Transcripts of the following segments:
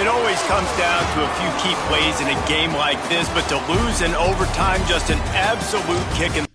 It always comes down to a few key plays in a game like this, but to lose in overtime, just an absolute kick in.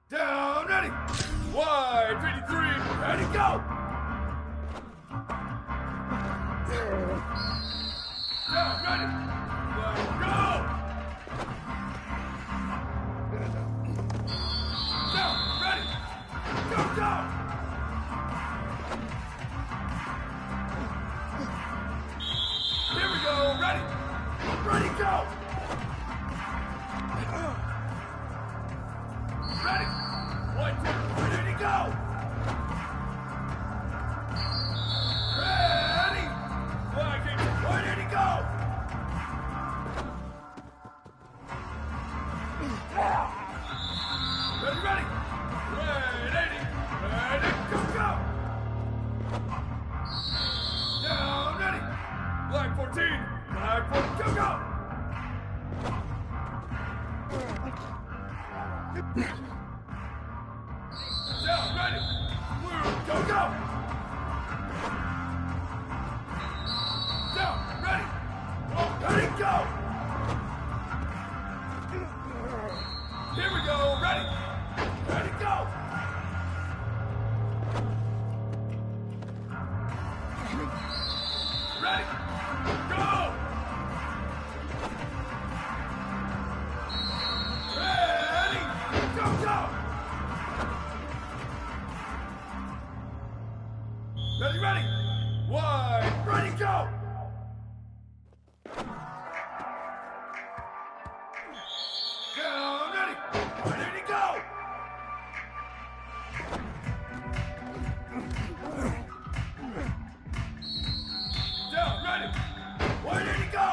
Down, ready. Wide, 53, ready, go. Down, ready. Wide, go. Down, ready. Go, go. Here we go, ready. Ready, go. Ready. 1, 2, ready to go! Ready! Flagging, ready to go! Ready, ready! Ready, ready, go, go! Down, ready! Flag 14, flag 14, go, go! Down, ready! Blue, go, go! Down, ready! Ready, go! Here we go, ready! Ready, go! Ready! Go! Ready! Go, go! Ready, ready! Wide, ready, go! Down, ready! Ready to go! Down, ready! Ready to go!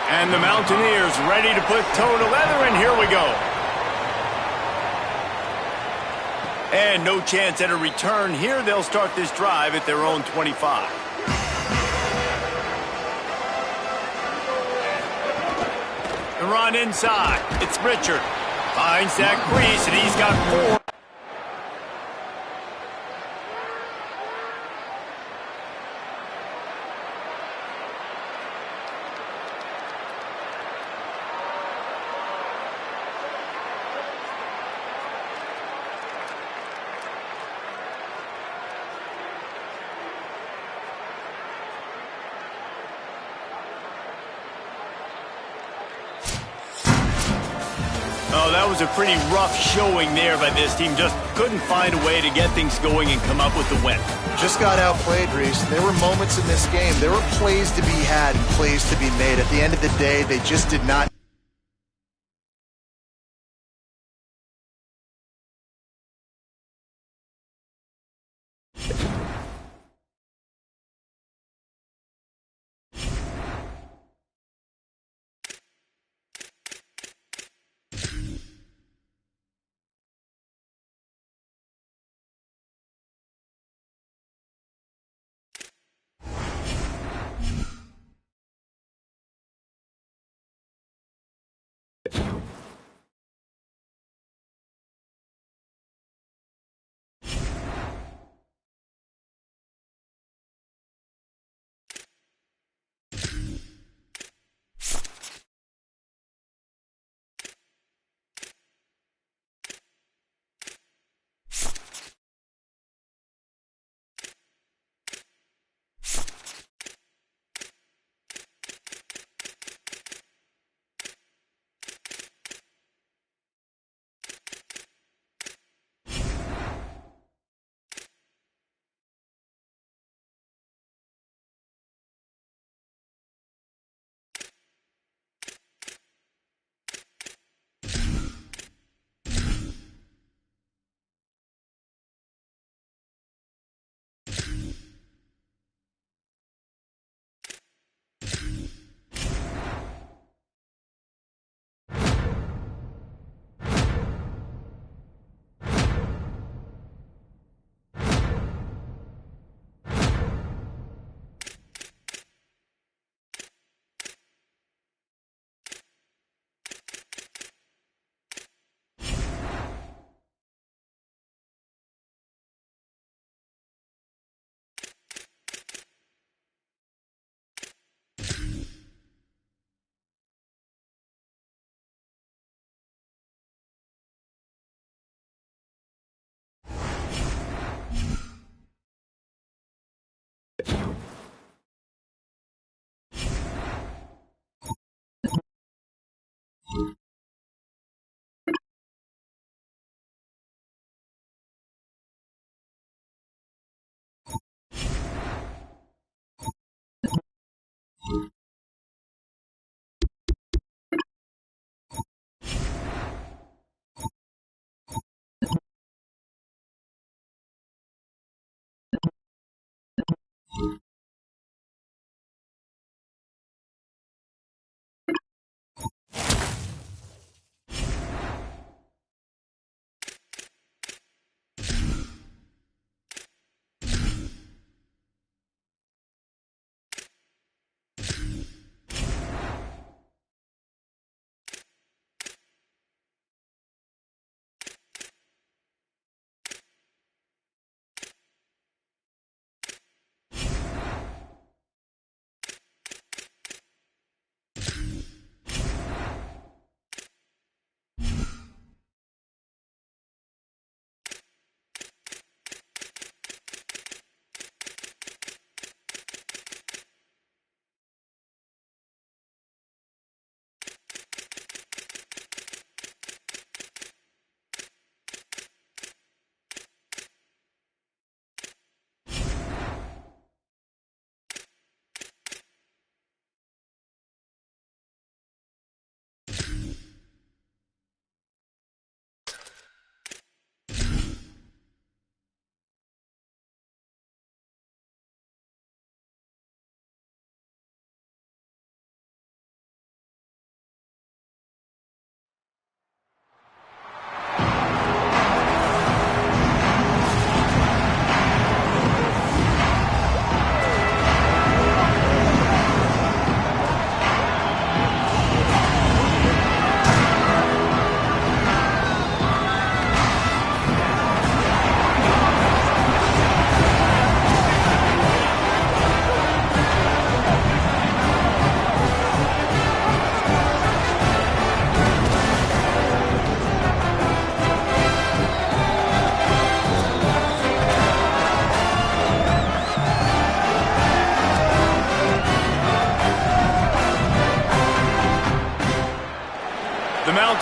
And the Mountaineers ready to put toe to leather, and here we go. And no chance at a return here. They'll start this drive at their own 25. The run inside. It's Richard. Finds that crease, and he's got 4. Oh, that was a pretty rough showing there by this team. Just couldn't find a way to get things going and come up with the win. Just got outplayed, Reese. There were moments in this game. There were plays to be had and plays to be made. At the end of the day, they just did not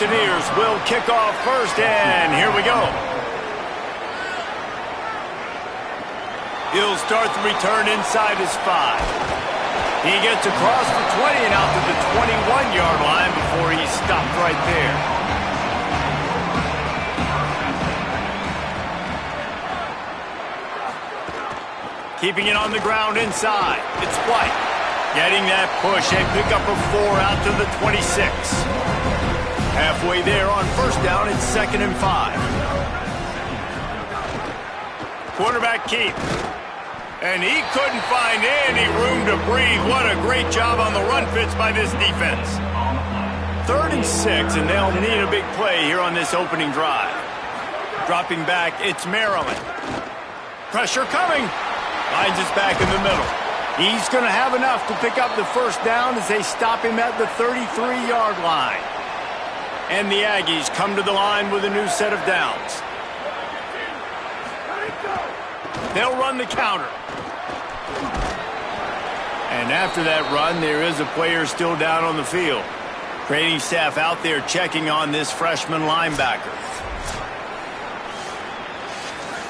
Buccaneers will kick off first, and here we go. He'll start the return inside his 5. He gets across for 20 and out to the 21-yard line before he's stopped right there. Keeping it on the ground inside. It's White. Getting that push, a pickup of 4 out to the 26. Halfway there on first down, it's 2nd and 5. Quarterback keep. And he couldn't find any room to breathe. What a great job on the run fits by this defense. 3rd and 6, and they'll need a big play here on this opening drive. Dropping back, it's Maryland. Pressure coming. Finds us back in the middle. He's going to have enough to pick up the first down as they stop him at the 33-yard line. And the Aggies come to the line with a new set of downs. They'll run the counter. And after that run, there is a player still down on the field. Training staff out there checking on this freshman linebacker.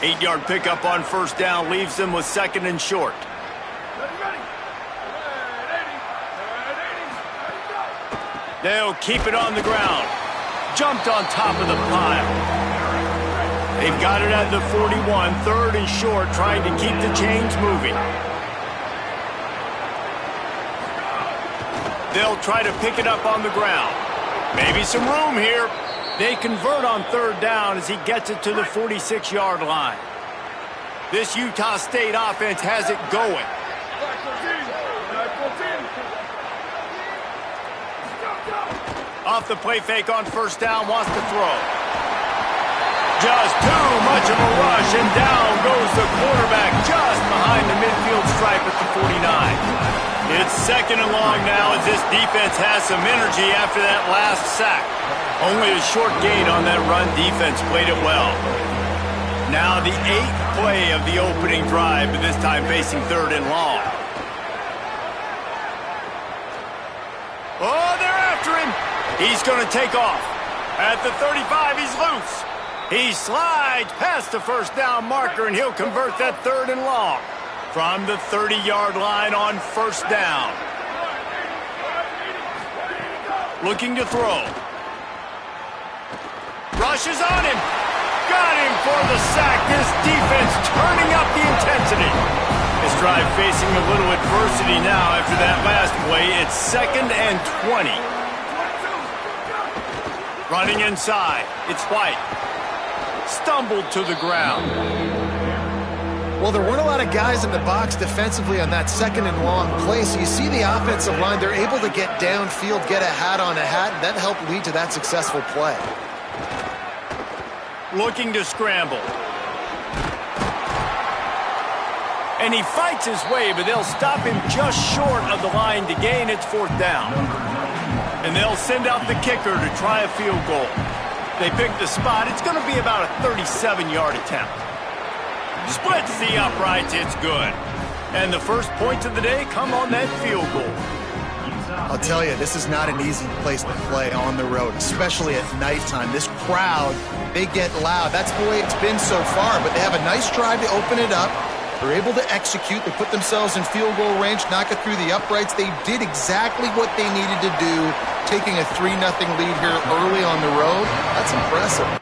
8-yard pickup on first down leaves them with 2nd and short. They'll keep it on the ground. Jumped on top of the pile. They've got it at the 41, 3rd and short, trying to keep the chains moving. They'll try to pick it up on the ground. Maybe some room here. They convert on 3rd down as he gets it to the 46-yard line. This Utah State offense has it going. Off the play fake on first down, wants to throw. Just too much of a rush, and down goes the quarterback just behind the midfield stripe at the 49. It's 2nd and long now as this defense has some energy after that last sack. Only a short gain on that run. Defense played it well. Now the 8th play of the opening drive, but this time facing 3rd and long. Oh, they're after him. He's going to take off. At the 35, he's loose. He slides past the first down marker, and he'll convert that 3rd and long from the 30-yard line on first down. Looking to throw. Rushes on him. Got him for the sack. This defense turning up the intensity. This drive facing a little adversity now after that last play. It's 2nd and 20. Running inside. It's White. Stumbled to the ground. Well, there weren't a lot of guys in the box defensively on that 2nd and long play, so you see the offensive line, they're able to get downfield, get a hat on a hat, and that helped lead to that successful play. Looking to scramble. And he fights his way, but they'll stop him just short of the line to gain. It's 4th down. And they'll send out the kicker to try a field goal. They pick the spot. It's going to be about a 37-yard attempt. Splits the uprights. It's good. And the first points of the day come on that field goal. I'll tell you, this is not an easy place to play on the road, especially at nighttime. This crowd, they get loud. That's the way it's been so far, but they have a nice drive to open it up. They're able to execute. They put themselves in field goal range, knock it through the uprights. They did exactly what they needed to do, taking a 3-0 lead here early on the road. That's impressive.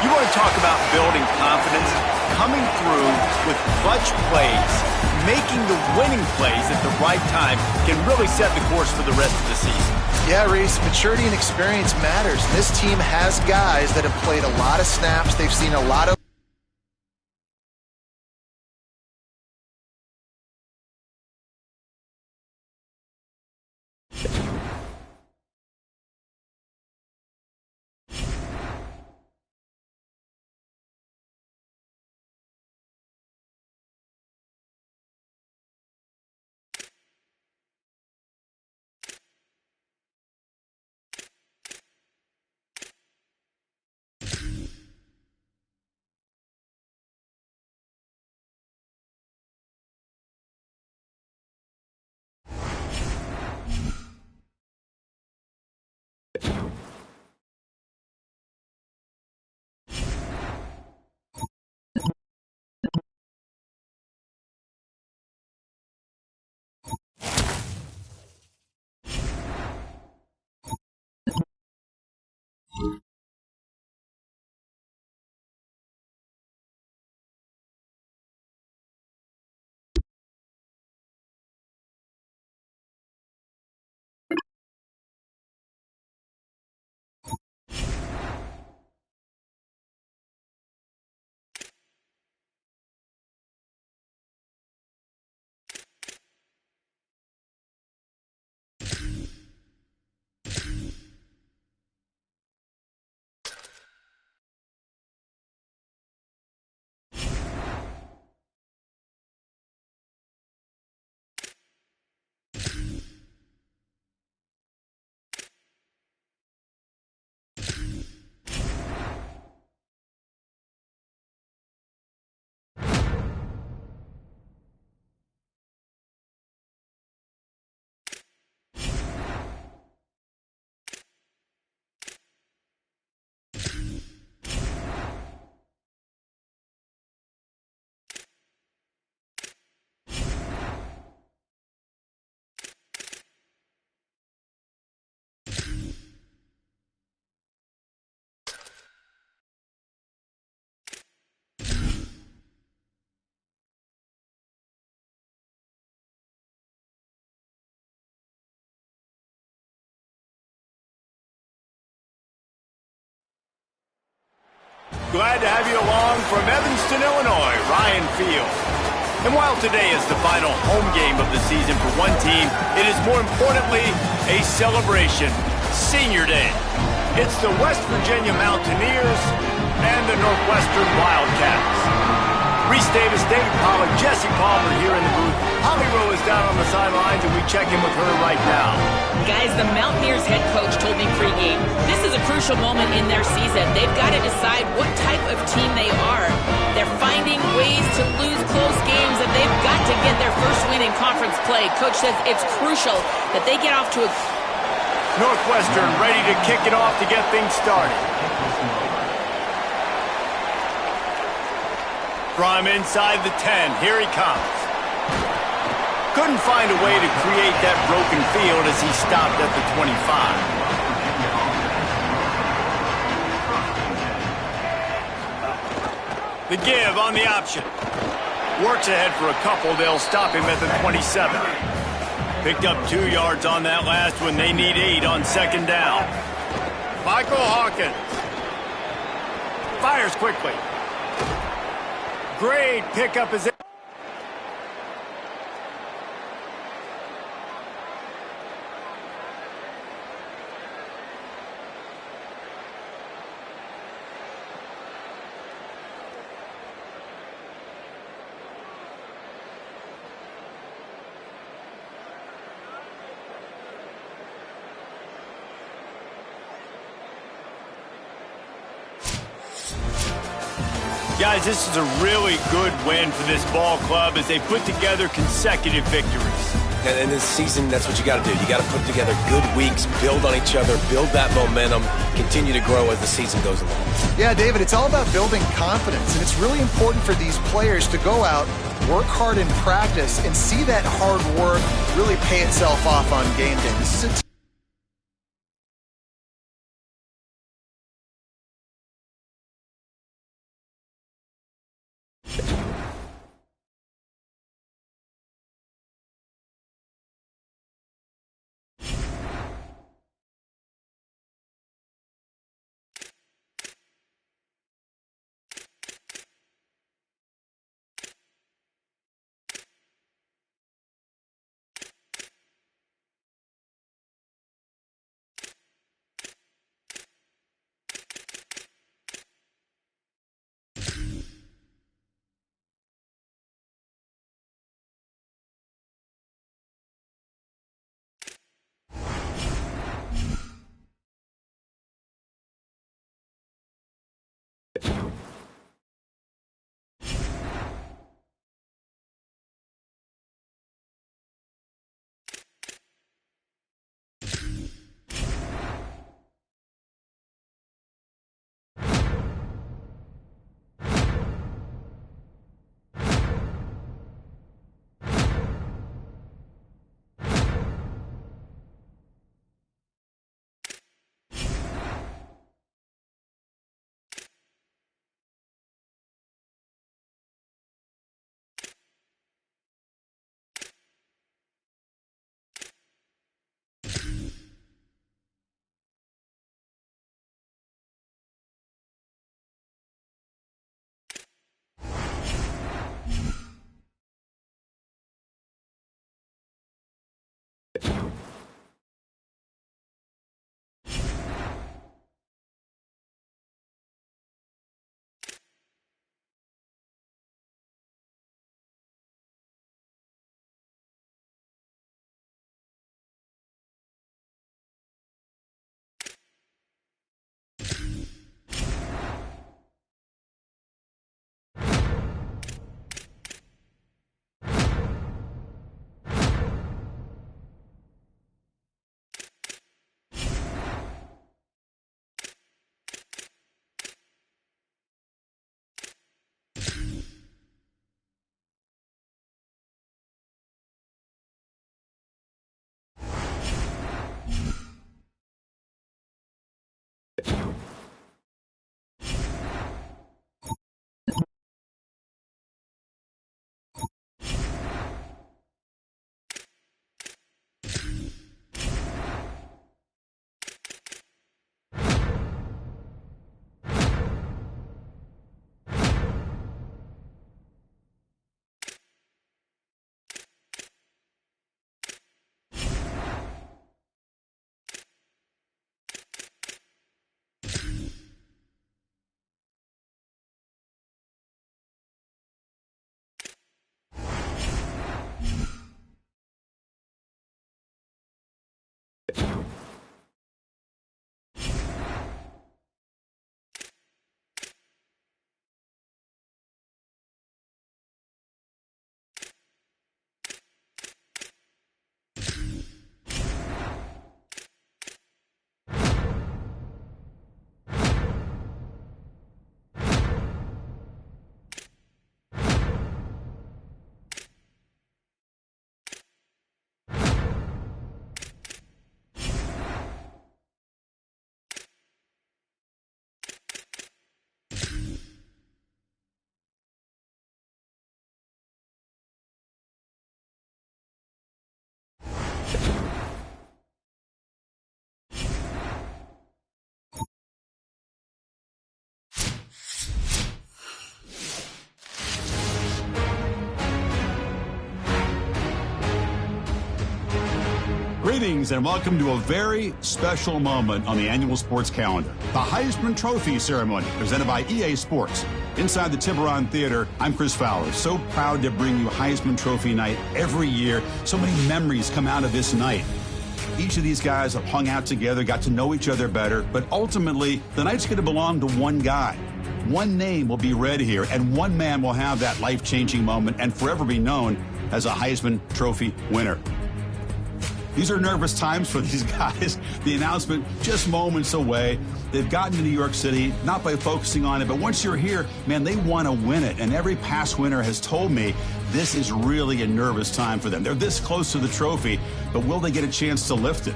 You want to talk about building confidence? Coming through with clutch plays, making the winning plays at the right time can really set the course for the rest of the season. Yeah, Reese, maturity and experience matters. This team has guys that have played a lot of snaps. They've seen a lot of Glad to have you along from Evanston, Illinois, Ryan Field. And while today is the final home game of the season for one team, it is more importantly a celebration, Senior Day. It's the West Virginia Mountaineers and the Northwestern Wildcats. Reese Davis, David Pollack, Jesse Palmer here in the booth. Holly Rowe is down on the sidelines, and we check in with her right now. Guys, the Mountaineers head coach told me pregame, this is a crucial moment in their season. They've got to decide what type of team they are. They're finding ways to lose close games, and they've got to get their first win in conference play. Coach says it's crucial that they get off to a... Northwestern ready to kick it off to get things started. From inside the 10, here he comes. Couldn't find a way to create that broken field as he stopped at the 25. The give on the option. Works ahead for a couple. They'll stop him at the 27. Picked up 2 yards on that last one. They need 8 on second down. Michael Hawkins. Fires quickly. Great pickup as it. Guys, this is a really good win for this ball club as they put together consecutive victories. And in this season, that's what you got to do. You got to put together good weeks, build on each other, build that momentum, continue to grow as the season goes along. Yeah, David, it's all about building confidence, and it's really important for these players to go out, work hard in practice, and see that hard work really pay itself off on game day. This is a Greetings and welcome to a very special moment on the annual sports calendar. The Heisman Trophy ceremony presented by EA Sports. Inside the Tiburon Theater, I'm Chris Fowler. So proud to bring you Heisman Trophy night every year. So many memories come out of this night. Each of these guys have hung out together, got to know each other better, but ultimately, the night's going to belong to one guy. One name will be read here, and one man will have that life-changing moment and forever be known as a Heisman Trophy winner. These are nervous times for these guys. The announcement just moments away. They've gotten to New York City, not by focusing on it, but once you're here, man, they want to win it. And every past winner has told me this is really a nervous time for them. They're this close to the trophy, but will they get a chance to lift it?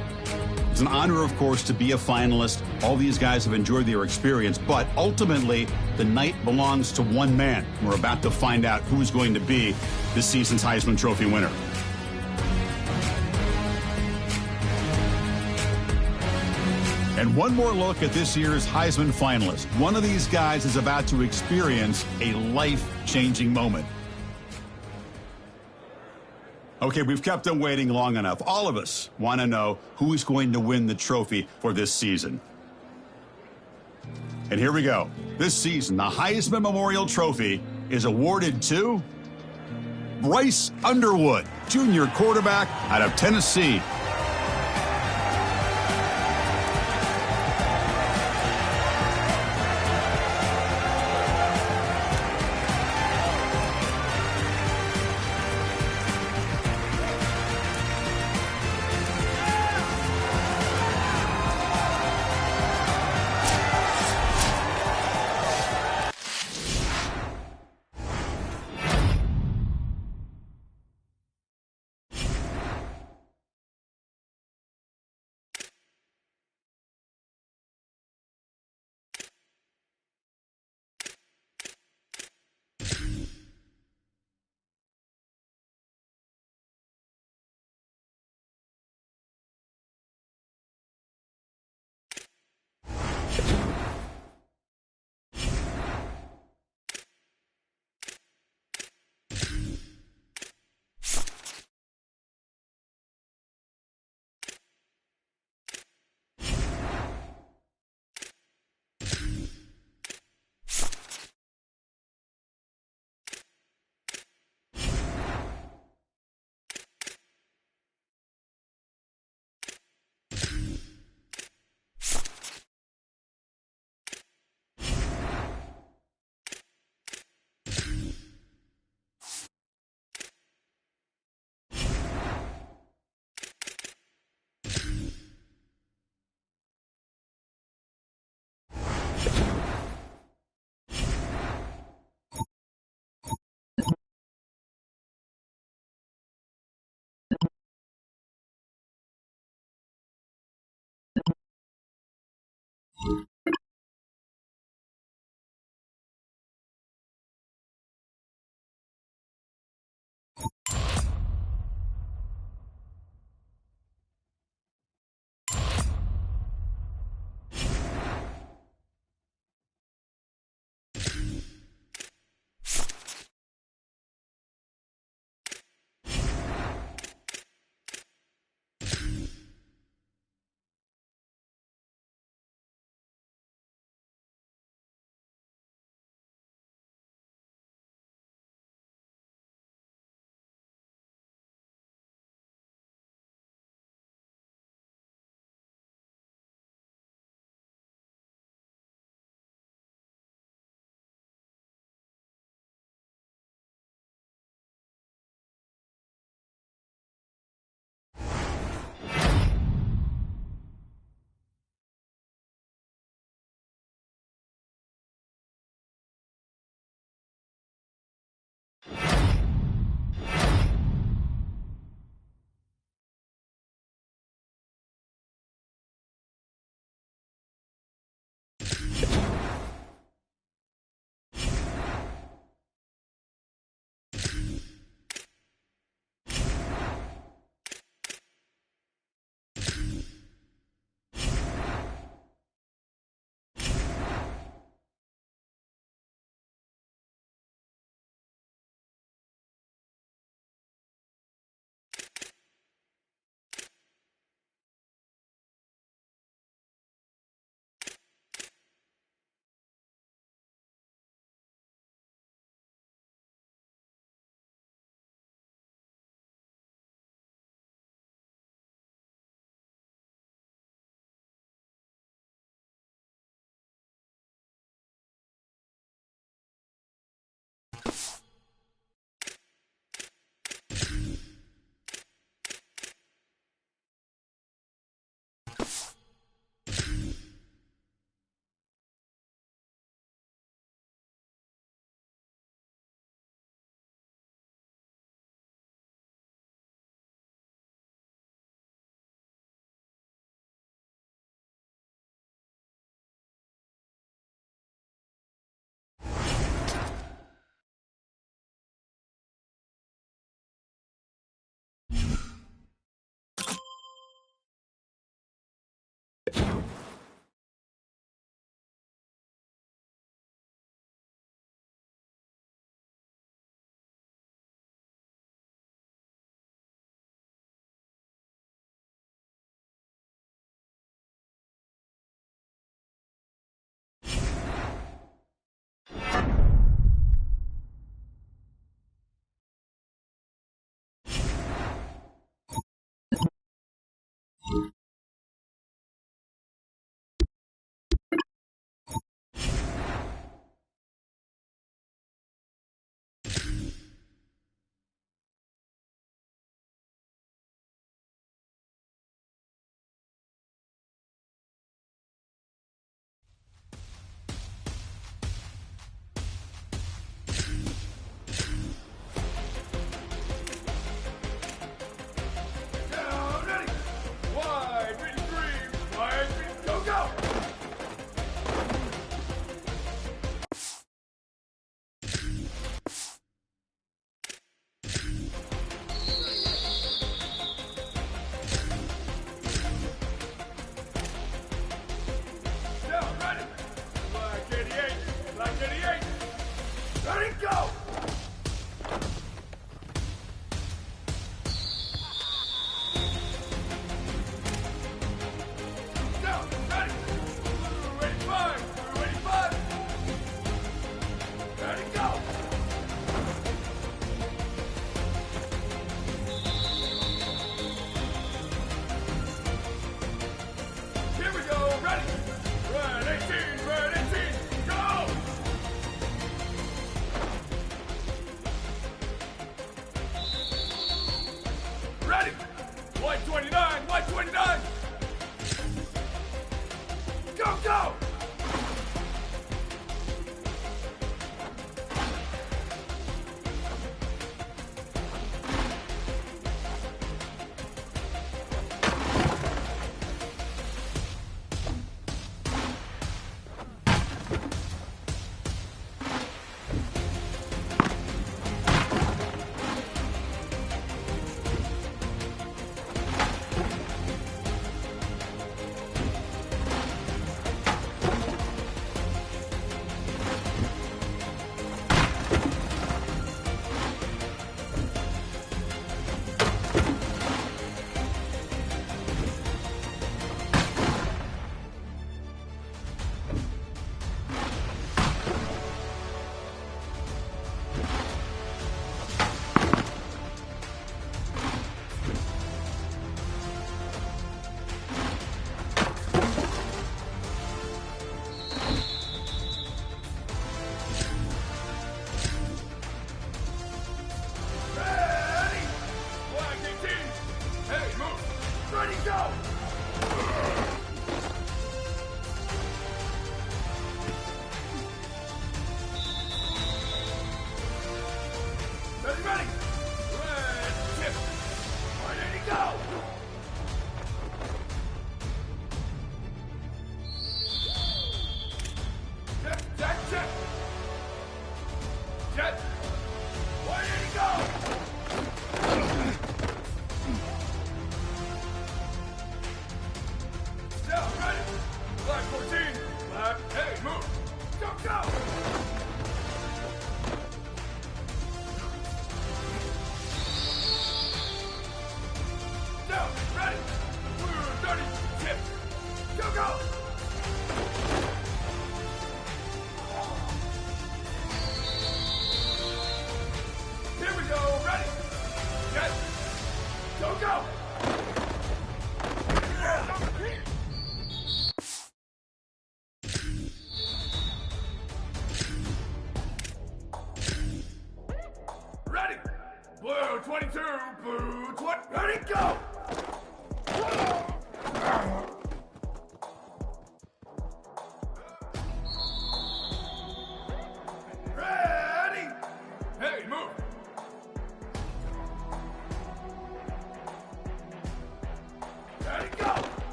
It's an honor, of course, to be a finalist. All these guys have enjoyed their experience, but ultimately, the night belongs to one man. We're about to find out who's going to be this season's Heisman Trophy winner. And one more look at this year's Heisman finalist. One of these guys is about to experience a life-changing moment. Okay, we've kept them waiting long enough. All of us want to know who is going to win the trophy for this season. And here we go. This season, the Heisman Memorial Trophy is awarded to Bryce Underwood, junior quarterback out of Tennessee.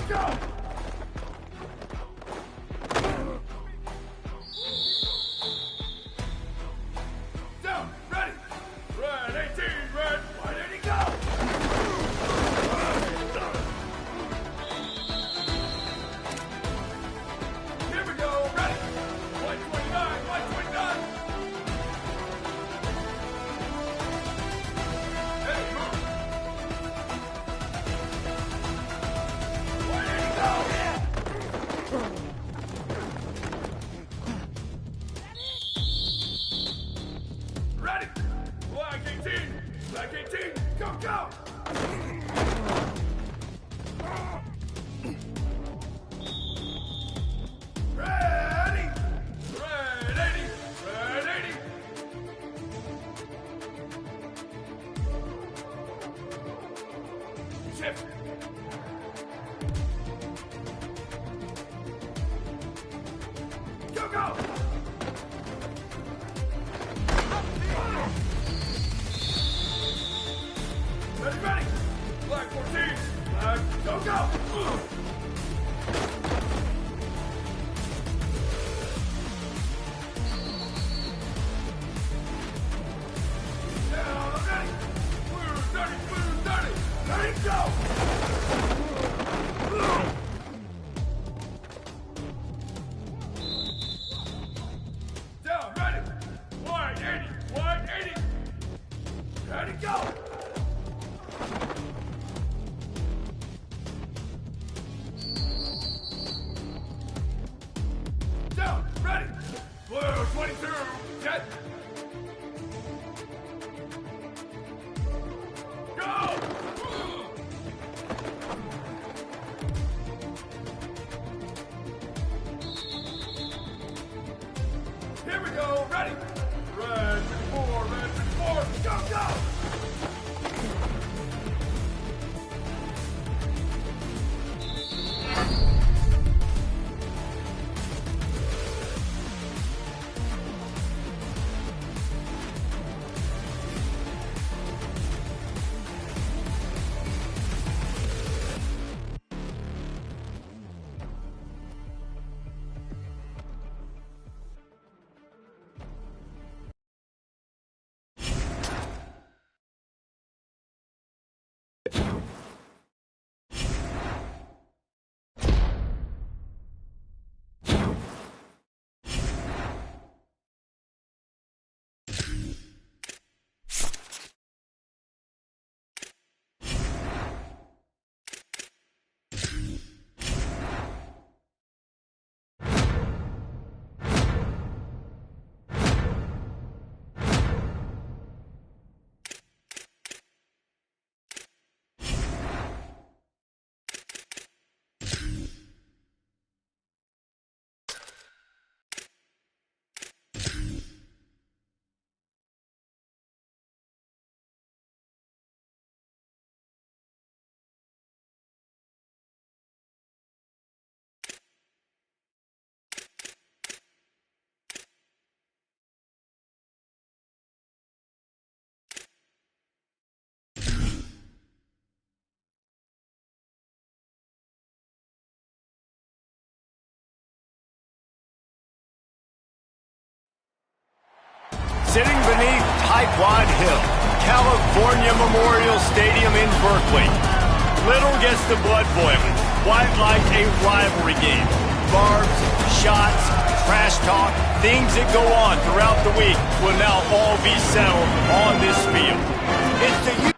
go! Down, ready! Red 18, red, white 80, go! Here we go, ready! White 29, white 29! Hey, move! White 80, go! Ready! Black 18! Black 18! Go, go! Ready! Red 80! Red 80! Shift! Go, go! Ready, ready! Black 14! Black, go, go! Down, ready! Blue 30, ready, go! Down, ready! White 80, white 80! Ready, go! Down, ready! Blue 22, jet! Go! Here we go, ready! Red 54, go, go! Sitting beneath Tickwad Hill, California Memorial Stadium in Berkeley. Little gets the blood boiling, quite like a rivalry game. Barbs, shots, trash talk, things that go on throughout the week will now all be settled on this field. It's the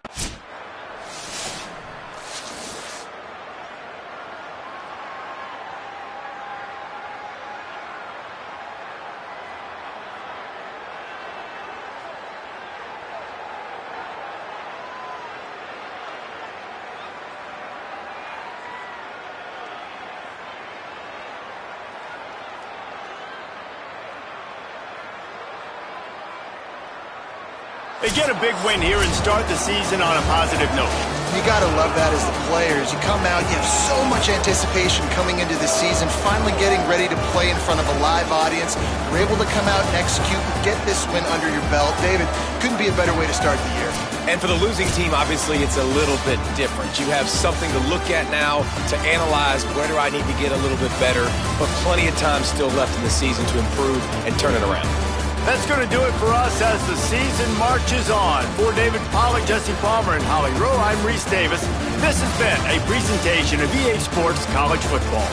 They get a big win here and start the season on a positive note. You got to love that as the players. You come out, you have so much anticipation coming into the season, finally getting ready to play in front of a live audience. You're able to come out and execute and get this win under your belt. David, couldn't be a better way to start the year. And for the losing team, obviously, it's a little bit different. You have something to look at now to analyze where do I need to get a little bit better, but plenty of time still left in the season to improve and turn it around. That's going to do it for us as the season marches on. For David Pollack, Jesse Palmer, and Holly Rowe, I'm Reese Davis. This has been a presentation of EA Sports College Football.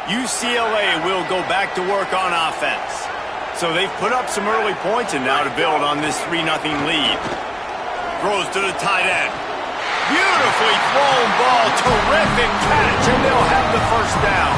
UCLA will go back to work on offense. So they've put up some early points and now to build on this 3-0 lead. Throws to the tight end. Beautifully thrown ball. Terrific catch, and they'll have the first down.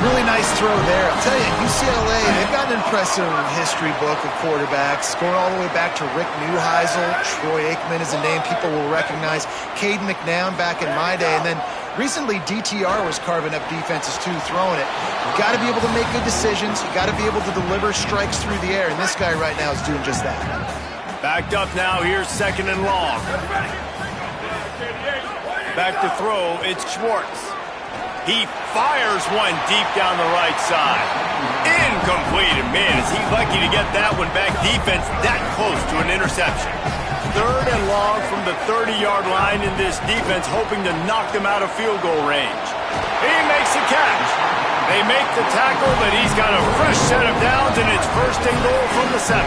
Really nice throw there. I'll tell you, UCLA, they've got an impressive history book of quarterbacks, going all the way back to Rick Neuheisel. Troy Aikman is a name people will recognize. Caden McNown back in my day. And then recently, DTR was carving up defenses too, throwing it. You've got to be able to make good decisions. You've got to be able to deliver strikes through the air, and this guy right now is doing just that. Backed up now, here's 2nd and long. Back to throw, it's Schwartz. He fires one deep down the right side. Incomplete, and man, is he lucky to get that one back. Defense that close to an interception. 3rd and long from the 30-yard line in this defense, hoping to knock them out of field goal range. He makes the catch. They make the tackle, but he's got a fresh set of downs, and it's 1st and goal from the 7.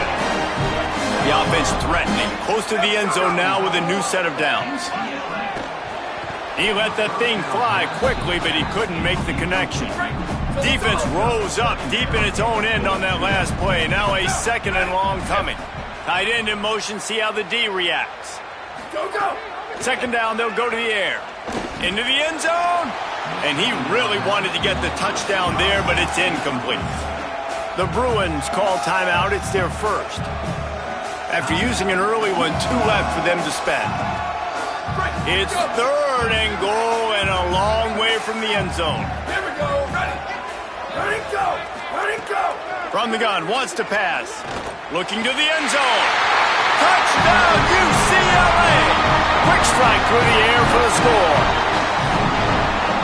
The offense threatening, close to the end zone now with a new set of downs. He let that thing fly quickly, but he couldn't make the connection. Defense rose up deep in its own end on that last play. Now a 2nd and long coming. Tight end in motion, see how the D reacts. Go, go! 2nd down, they'll go to the air. Into the end zone. And he really wanted to get the touchdown there, but it's incomplete. The Bruins call timeout. It's their first. After using an early one, 2 left for them to spend. It's third and goal and a long way from the end zone. Here we go. Ready. Ready, go. Ready, go. From the gun, wants to pass. Looking to the end zone. Touchdown, UCLA! Quick strike through the air for the score.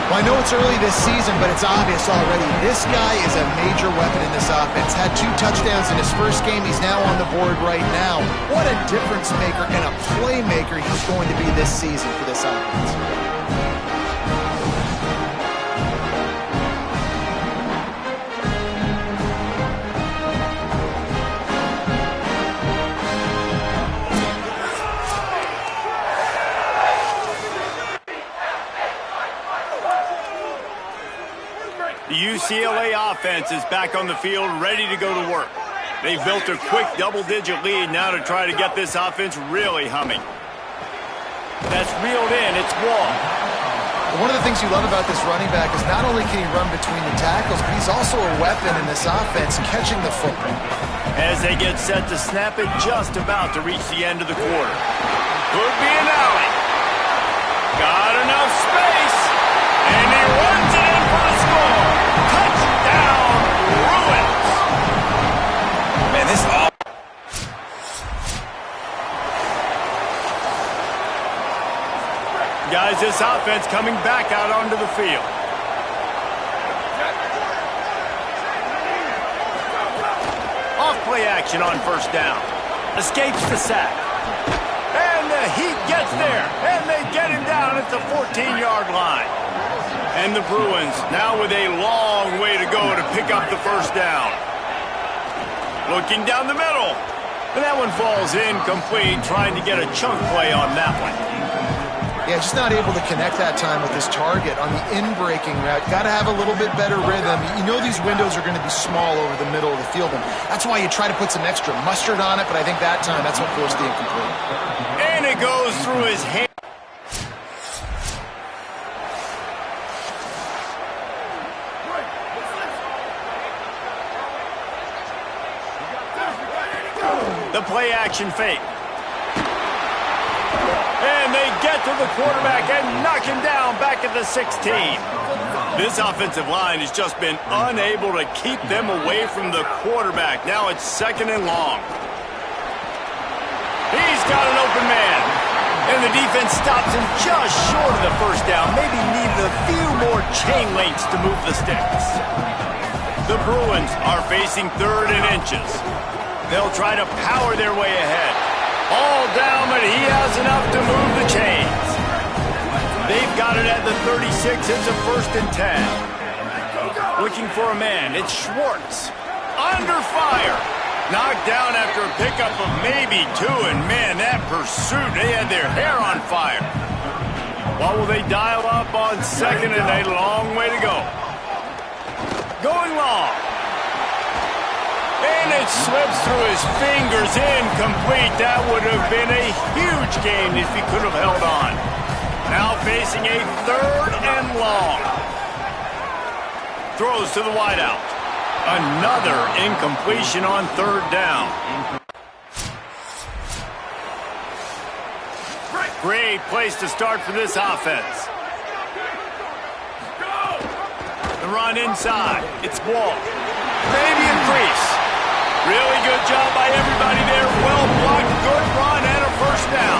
Well, I know it's early this season, but it's obvious already. This guy is a major weapon in this offense. Had 2 touchdowns in his first game. He's now on the board right now. What a difference maker and a playmaker he's going to be this season for this offense. The UCLA offense is back on the field, ready to go to work. They've built a quick double-digit lead now to try to get this offense really humming. That's reeled in. It's Wall. One of the things you love about this running back is not only can he run between the tackles, but he's also a weapon in this offense, catching the football. As they get set to snap it, just about to reach the end of the quarter. Could be an alley. Got enough space. And he runs it in for the score. Touchdown, Bruins. Man, this all... Guys, this offense coming back out onto the field. Off play action on first down. Escapes the sack. And the Heat gets there. And they get him down at the 14-yard line. And the Bruins now with a long way to go to pick up the first down. Looking down the middle. And that one falls incomplete, trying to get a chunk play on that one. Yeah, just not able to connect that time with his target on the in-breaking route. Got to have a little bit better rhythm. You know these windows are going to be small over the middle of the field, and that's why you try to put some extra mustard on it, but I think that time that's what forced the incomplete. And it goes through his hand. The play action fake. And they get to the quarterback and knock him down back at the 16. This offensive line has just been unable to keep them away from the quarterback. Now it's second and long. He's got an open man. And the defense stops him just short of the first down. Maybe needed a few more chain links to move the sticks. The Bruins are facing third and inches. They'll try to power their way ahead. All down, but he has enough to move the chains. They've got it at the 36. It's a first and 10. Looking for a man. It's Schwartz. Under fire. Knocked down after a pickup of maybe 2. And, man, that pursuit, they had their hair on fire. What will they dial up on second and a long way to go? Going long. And it slips through his fingers, incomplete. That would have been a huge gain if he could have held on. Now facing a third and long. Throws to the wideout. Another incompletion on third down. Great place to start for this offense. The run inside. It's Wall. Maybe increase. Really good job by everybody there. Well blocked, good run, and a first down.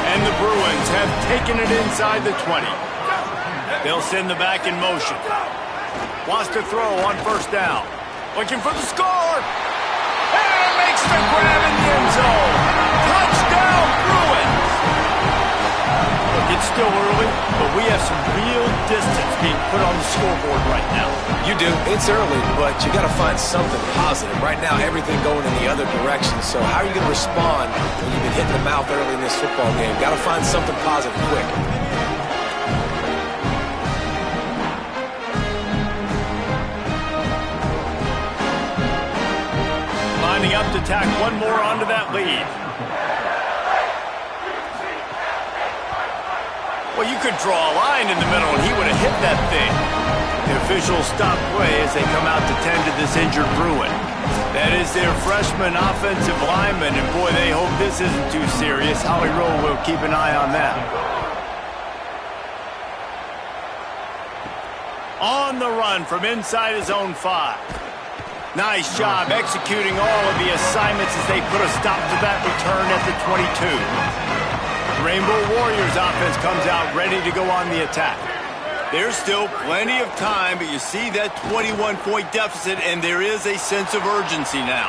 And the Bruins have taken it inside the 20. They'll send the back in motion. Wants to throw on first down. Looking for the score. And makes the grab in the end zone. Touchdown, Bruins. Look, it's still early, but we have some real distance being put on the scoreboard right now. You do. It's early, but you got to find something positive. Right now, everything going in the other direction. So how are you going to respond when you've been hitting the mouth early in this football game? Got to find something positive quick. Lining up to tack one more onto that lead. Well, you could draw a line in the middle, and he would have hit that thing. The officials stop play as they come out to tend to this injured Bruin. That is their freshman offensive lineman, and boy, they hope this isn't too serious. Howie Rowe will keep an eye on that. On the run from inside his own 5. Nice job executing all of the assignments as they put a stop to that return at the 22. Rainbow Warriors offense comes out ready to go on the attack. There's still plenty of time, but you see that 21-point deficit, and there is a sense of urgency now.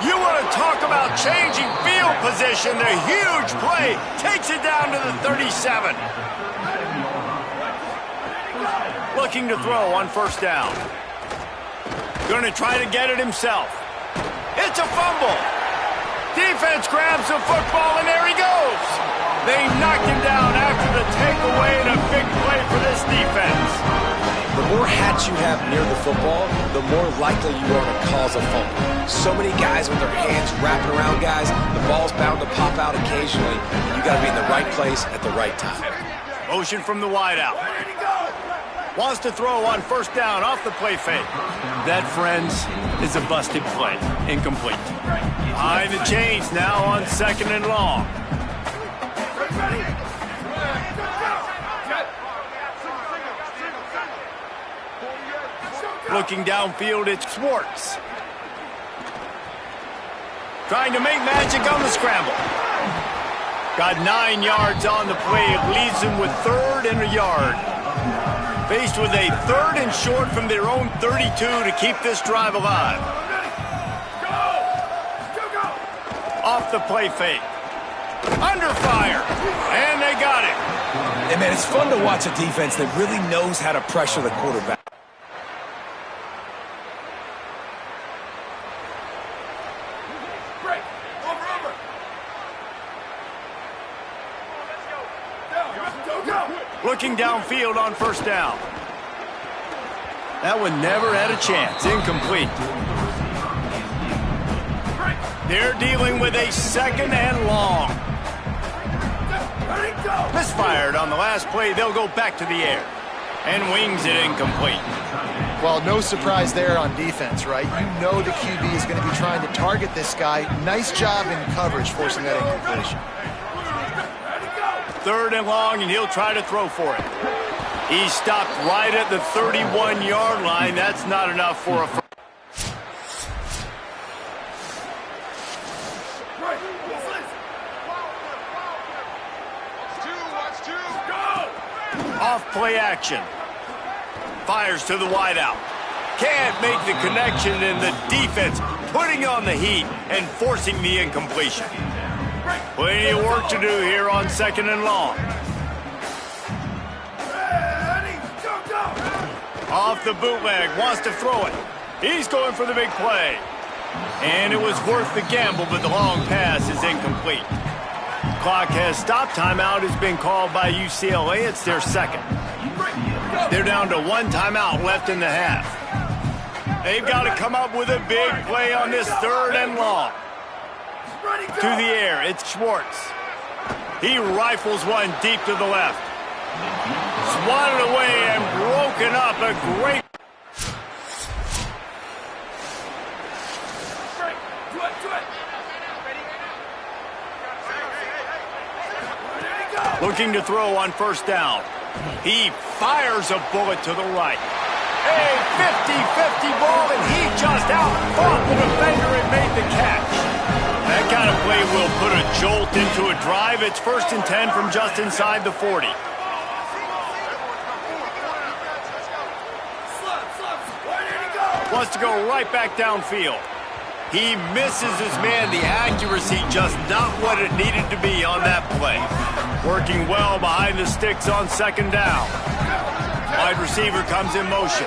You want to talk about changing field position. The huge play takes it down to the 37. Looking to throw on first down. Going to try to get it himself. It's a fumble. Defense grabs the football, and there he goes. They knocked him down after the takeaway, and a big play for this defense. The more hats you have near the football, the more likely you are to cause a fumble. So many guys with their hands wrapping around guys, the ball's bound to pop out occasionally, and you got to be in the right place at the right time. Motion from the wideout. Wants to throw on first down off the play fake. That, friends, is a busted play. Incomplete. Behind the chains now on second and long. Looking downfield, it's Schwartz. Trying to make magic on the scramble. Got 9 yards on the play. It leaves him with 3rd and a yard. Faced with a 3rd and short from their own 32 to keep this drive alive. Off the play fake. Under fire. And they got it. And, man, it's fun to watch a defense that really knows how to pressure the quarterback. Looking downfield on first down. That one never had a chance. Incomplete. They're dealing with a 2nd and long. Misfired on the last play. They'll go back to the air. And wings it incomplete. Well, no surprise there on defense, right? You know the QB is going to be trying to target this guy. Nice job in coverage forcing that incompletion. 3rd and long, and he'll try to throw for it. He stopped right at the 31-yard line. That's not enough for a first. Off play action. Fires to the wideout. Can't make the connection, and the defense putting on the heat and forcing the incompletion. Plenty of work to do here on 2nd and long. Off the bootleg, wants to throw it. He's going for the big play. And it was worth the gamble, but the long pass is incomplete. Clock has stopped. Timeout has been called by UCLA. It's their 2nd. They're down to 1 timeout left in the half. They've got to come up with a big play on this 3rd and long. To the air, it's Schwartz. He rifles one deep to the left. Swatted away and broken up. A great... Looking to throw on first down. He fires a bullet to the right. A 50-50 ball, and he just out-fought the defender and made the catch. That kind of play will put a jolt into a drive. It's 1st and 10 from just inside the 40. Wants to go right back downfield. He misses his man. The accuracy just not what it needed to be on that play. Working well behind the sticks on 2nd down. Wide receiver comes in motion.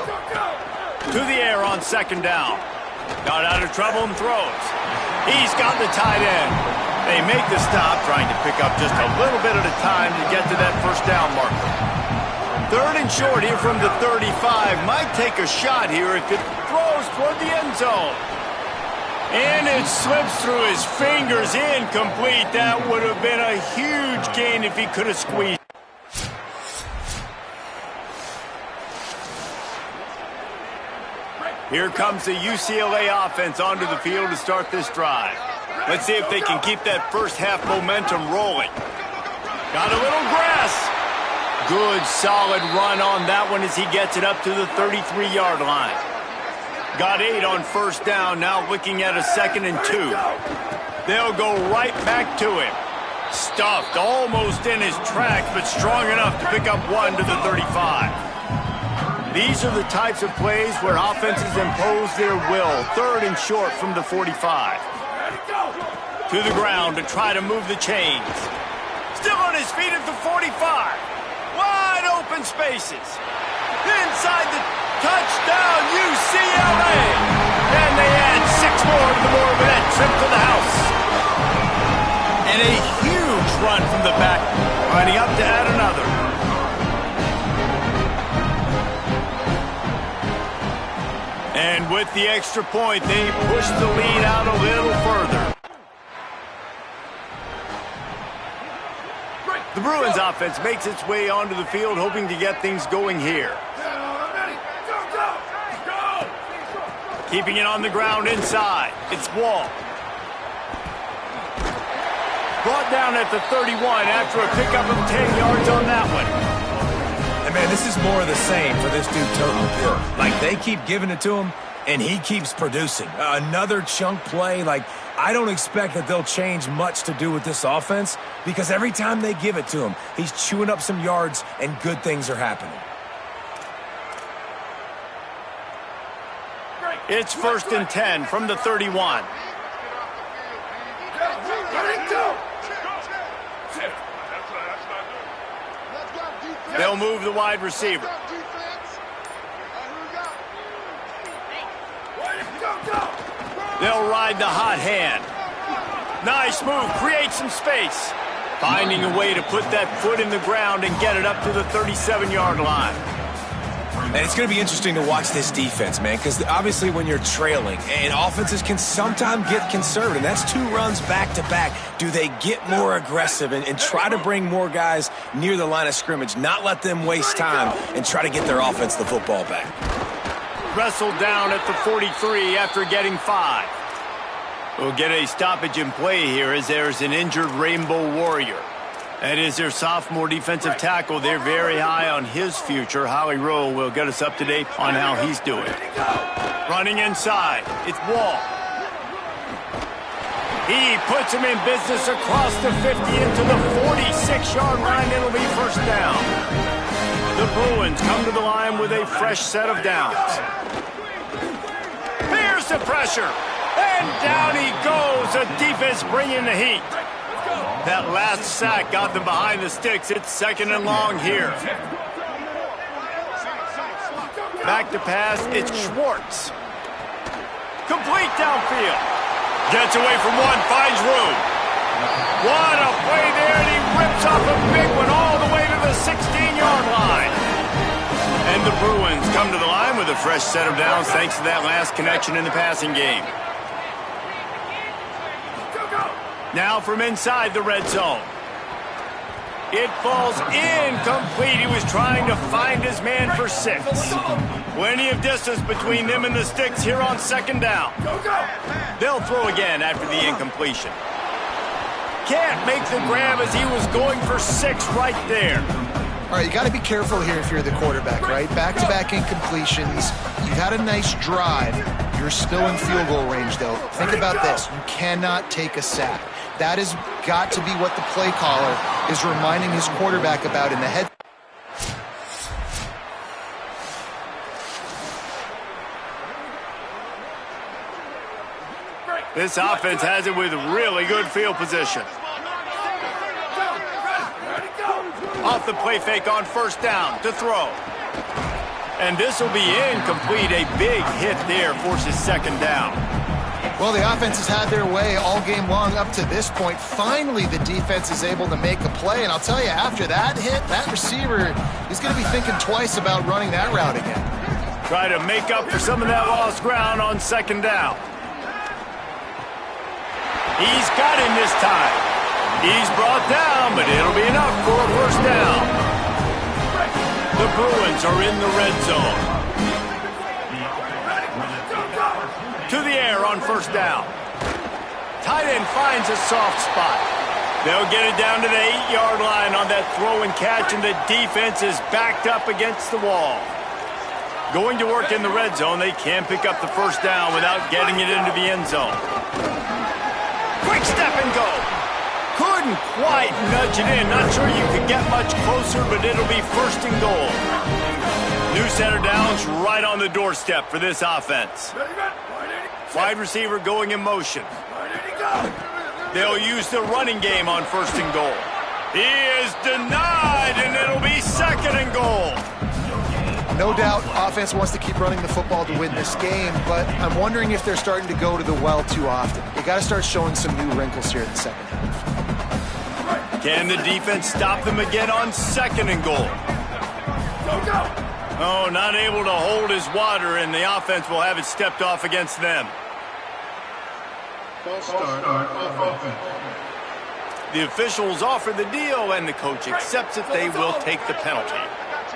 To the air on 2nd down. Got out of trouble and throws. He's got the tight end. They make the stop, trying to pick up just a little bit at a time to get to that first down marker. 3rd and short here from the 35. Might take a shot here if it throws toward the end zone. And it slips through his fingers, incomplete. That would have been a huge gain if he could have squeezed. Here comes the UCLA offense onto the field to start this drive. Let's see if they can keep that first half momentum rolling. Got a little grass. Good, solid run on that one as he gets it up to the 33-yard line. Got 8 on first down, now looking at a 2nd and 2. They'll go right back to him. Stuffed almost in his tracks, but strong enough to pick up 1 to the 35. These are the types of plays where offenses impose their will. 3rd and short from the 45. To the ground to try to move the chains. Still on his feet at the 45. Wide open spaces. Inside the touchdown, UCLA. And they add 6 more to the board with that trip to the house. And a huge run from the back, lining up to add another. And with the extra point, they push the lead out a little further. The Bruins offense makes its way onto the field, hoping to get things going here. Keeping it on the ground inside. It's Wall. Brought down at the 31 after a pickup of 10 yards on that one. And man, this is more of the same for this dude, Toten. Like, they keep giving it to him, and he keeps producing. Another chunk play. Like, I don't expect that they'll change much to do with this offense because every time they give it to him, he's chewing up some yards and good things are happening. It's 1st and 10 from the 31. They'll move the wide receiver. They'll ride the hot hand. Nice move, create some space. Finding a way to put that foot in the ground and get it up to the 37-yard line. And it's going to be interesting to watch this defense, man, because obviously when you're trailing, and offenses can sometimes get conservative. That's 2 runs back-to-back. Do they get more aggressive and try to bring more guys near the line of scrimmage, not let them waste time, and try to get their offense the football back? Wrestled down at the 43 after getting 5. We'll get a stoppage in play here as there's an injured Rainbow Warrior. That is their sophomore defensive tackle. They're very high on his future. Howie Rowe will get us up to date on how he's doing. Running inside. It's Wall. He puts him in business across the 50 into the 46-yard line. It'll be first down. The Bruins come to the line with a fresh set of downs. Here's the pressure. And down he goes. The defense bringing the heat. That last sack got them behind the sticks. It's 2nd and long here. Back to pass. It's Schwartz. Complete downfield. Gets away from one, finds room. What a play there, and he rips off a big one all the way to the 16-yard line. And the Bruins come to the line with a fresh set of downs thanks to that last connection in the passing game. Now from inside the red zone. It falls incomplete. He was trying to find his man for 6. Plenty of distance between them and the sticks here on 2nd down. They'll throw again after the incompletion. Can't make the grab as he was going for 6 right there. All right, you got to be careful here if you're the quarterback, right? Back-to-back incompletions. You've had a nice drive. You're still in field goal range, though. Think about this. You cannot take a sack. That has got to be what the play caller is reminding his quarterback about in the head. This offense has it with really good field position. Off the play fake on first down to throw. And this will be incomplete. A big hit there forces 2nd down. Well, the offense has had their way all game long up to this point. Finally, the defense is able to make a play. And I'll tell you, after that hit, that receiver is going to be thinking twice about running that route again. Try to make up for some of that lost ground on 2nd down. He's got him this time. He's brought down, but it'll be enough for a first down. The Bruins are in the red zone. and finds a soft spot. They'll get it down to the 8-yard line on that throw and catch, and the defense is backed up against the wall. Going to work in the red zone, they can pick up the first down without getting it into the end zone. Quick step and go. Couldn't quite nudge it in. Not sure you could get much closer, but it'll be first and goal. New center downs right on the doorstep for this offense. Wide receiver going in motion. They'll use the running game on first and goal. He is denied, and it'll be second and goal. No doubt offense wants to keep running the football to win this game, but I'm wondering if they're starting to go to the well too often. They got to start showing some new wrinkles here in the second half. Can the defense stop them again on second and goal? Oh, not able to hold his water, and the offense will have it stepped off against them. False start on offense. The officials offer the deal, and the coach accepts it. They will take the penalty.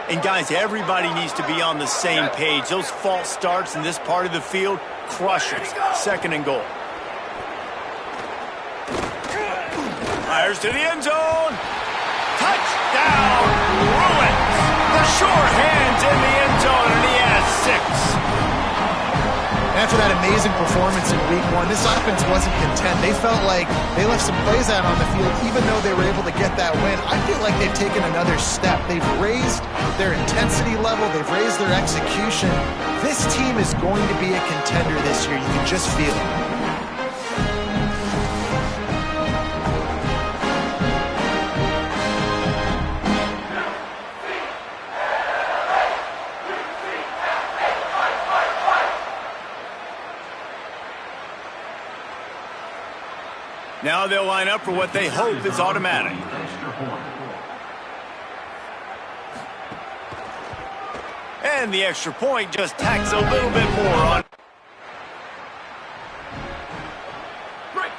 And, guys, everybody needs to be on the same page. Those false starts in this part of the field, crushers. Second and goal. Fires to the end zone. Touchdown, Bruins. The sure hands in the end zone, and he has 6. After that amazing performance in week 1, this offense wasn't content. They felt like they left some plays out on the field, even though they were able to get that win. I feel like they've taken another step. They've raised their intensity level. They've raised their execution. This team is going to be a contender this year. You can just feel it. Now they'll line up for what they hope is automatic. And the extra point just tacks a little bit more on.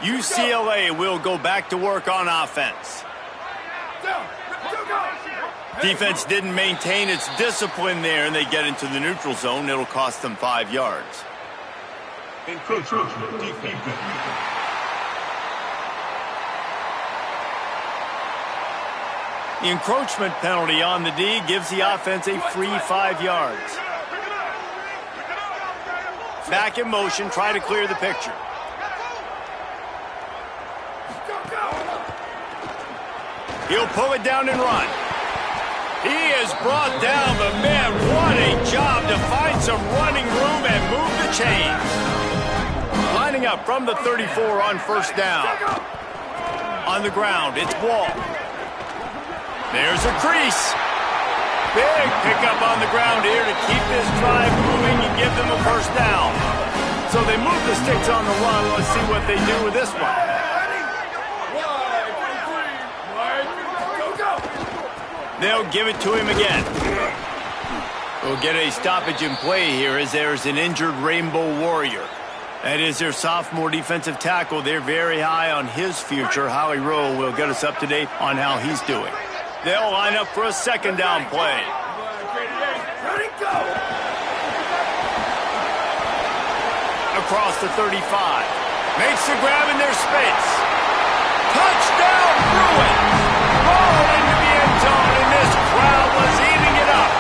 UCLA will go back to work on offense. Defense didn't maintain its discipline there, and they get into the neutral zone. It'll cost them 5 yards. Encroachment defense. The encroachment penalty on the D gives the offense a free 5 yards. Back in motion, try to clear the picture. He'll pull it down and run. He is brought down, but man, what a job to find some running room and move the chains. Lining up from the 34 on first down. On the ground, it's Wall. There's a crease. Big pickup on the ground here to keep this drive moving and give them a first down. So they move the sticks on the run. Let's see what they do with this one. They'll give it to him again. We'll get a stoppage in play here as there's an injured Rainbow Warrior. That is their sophomore defensive tackle. They're very high on his future. Howie Rowe will get us up to date on how he's doing. They'll line up for a second down play. Across the 35. Makes the grab in their space. Touchdown, Bruins! Ball into the end zone, and this crowd was eating it up.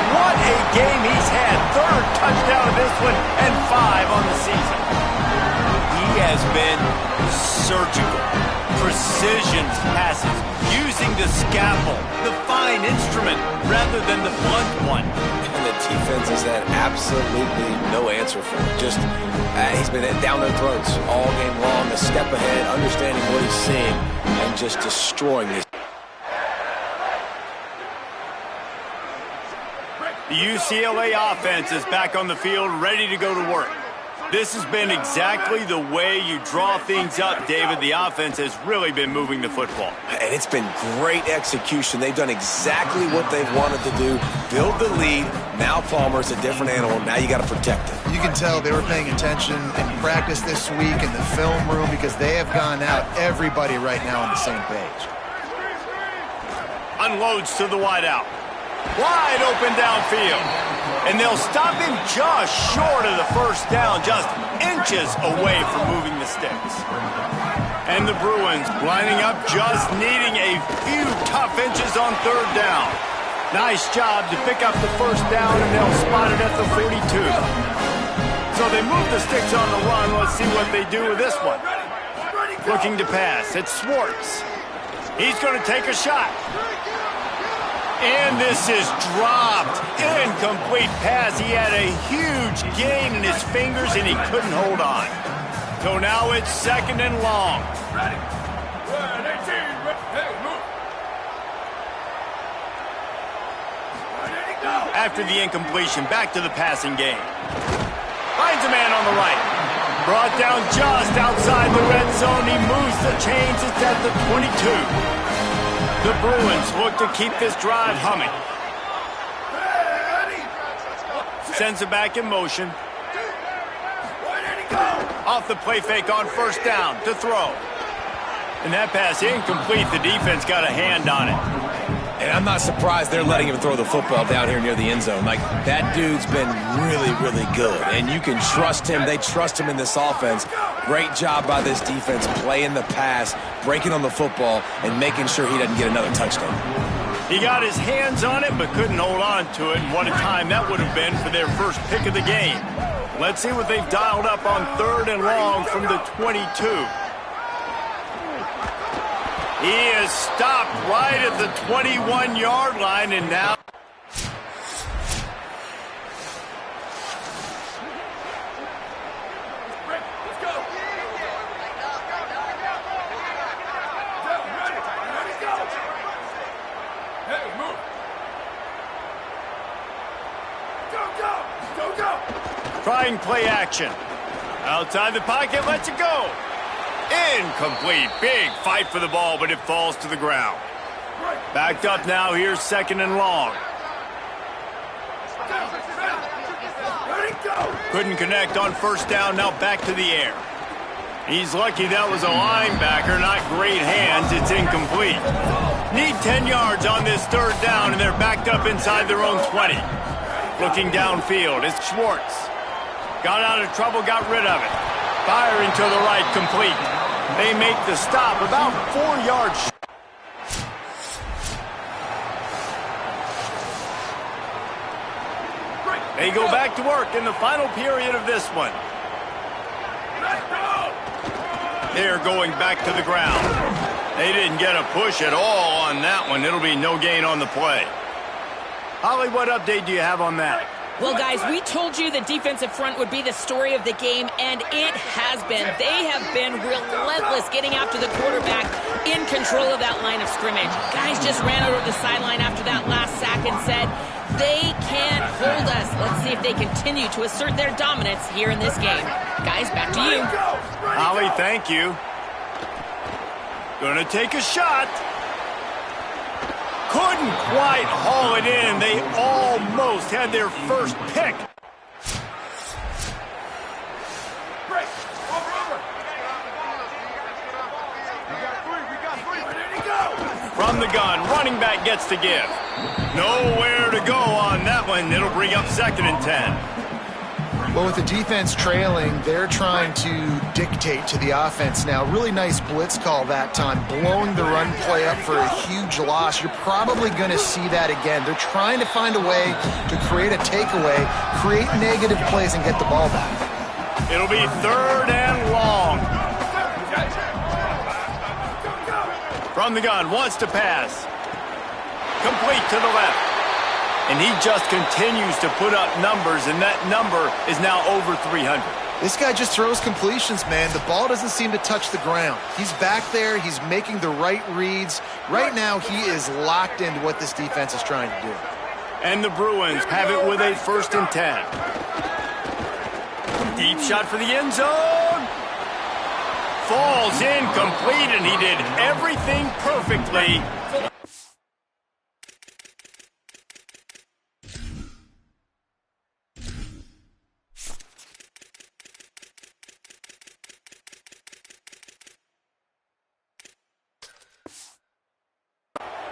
What a game he's had. Third touchdown of this one, and 5 on the season. He has been surgical. Precision passes, using the scalpel, the fine instrument, rather than the blunt one. And the defense has had absolutely no answer for him. Just, he's been down their throats all game long, a step ahead, understanding what he's seeing, and just destroying this. The UCLA offense is back on the field, ready to go to work. This has been exactly the way you draw things up, David. The offense has really been moving the football. And it's been great execution. They've done exactly what they've wanted to do. Build the lead. Now Palmer's a different animal. Now you got to protect it. You can tell they were paying attention in practice this week in the film room because they have gone out, everybody right now on the same page. Unloads to the wideout. Wide open downfield. And they'll stop him just short of the first down, just inches away from moving the sticks. And the Bruins lining up, just needing a few tough inches on third down. Nice job to pick up the first down, and they'll spot it at the 42. So they move the sticks on the run. Let's see what they do with this one. Looking to pass. It's Schwartz. He's going to take a shot. And this is dropped. Incomplete pass. He had a huge gain in his fingers, and he couldn't hold on. So now it's second and long. Ready. 18. Hey, move. Ready, go. After the incompletion, back to the passing game. Finds a man on the right. Brought down just outside the red zone. He moves the chains. It's at the 22. The Bruins look to keep this drive humming. Sends it back in motion. Off the play fake on first down to throw. And that pass incomplete. The defense got a hand on it. And I'm not surprised they're letting him throw the football down here near the end zone. Like, that dude's been really, really good. And you can trust him. They trust him in this offense. Great job by this defense playing the pass, breaking on the football, and making sure he doesn't get another touchdown. He got his hands on it but couldn't hold on to it. And what a time that would have been for their first pick of the game. Let's see what they've dialed up on third and long from the 22. He is stopped right at the 21-yard line, and now... Let's go. Ready, go. Hey, move. Go. Trying play action. Outside the pocket, lets it go. Incomplete. Big fight for the ball, but it falls to the ground. Backed up now. Here's second and long. Ready, go. Couldn't connect on first down. Now back to the air. He's lucky that was a linebacker, not great hands. It's incomplete. Need 10 yards on this third down, and they're backed up inside their own 20. Looking downfield, it's Schwartz. Got out of trouble, got rid of it. Firing to the right, complete. They make the stop about 4 yards. They go back to work in the final period of this one. They're going back to the ground. They didn't get a push at all on that one. It'll be no gain on the play. Holly, what update do you have on that? Well, guys, we told you the defensive front would be the story of the game, and it has been. They have been relentless getting after the quarterback, in control of that line of scrimmage. Guys just ran over the sideline after that last sack and said, they can't hold us. Let's see if they continue to assert their dominance here in this game. Guys, back to you. Holly, thank you. Gonna take a shot. Couldn't quite haul it in. They almost had their first pick. Break. Over. We got three. Ready to go. From the gun, running back gets to give. Nowhere to go on that one. It'll bring up second and 10. Well, with the defense trailing, they're trying to dictate to the offense now. Really nice blitz call that time, blowing the run play up for a huge loss. You're probably going to see that again. They're trying to find a way to create a takeaway, create negative plays, and get the ball back. It'll be third and long. From the gun, wants to pass. Complete to the left. And he just continues to put up numbers, and that number is now over 300. This guy just throws completions, man. The ball doesn't seem to touch the ground. He's back there. He's making the right reads. Right now, he is locked into what this defense is trying to do. And the Bruins have it with a first and 10. Deep shot for the end zone. Falls incomplete, and he did everything perfectly.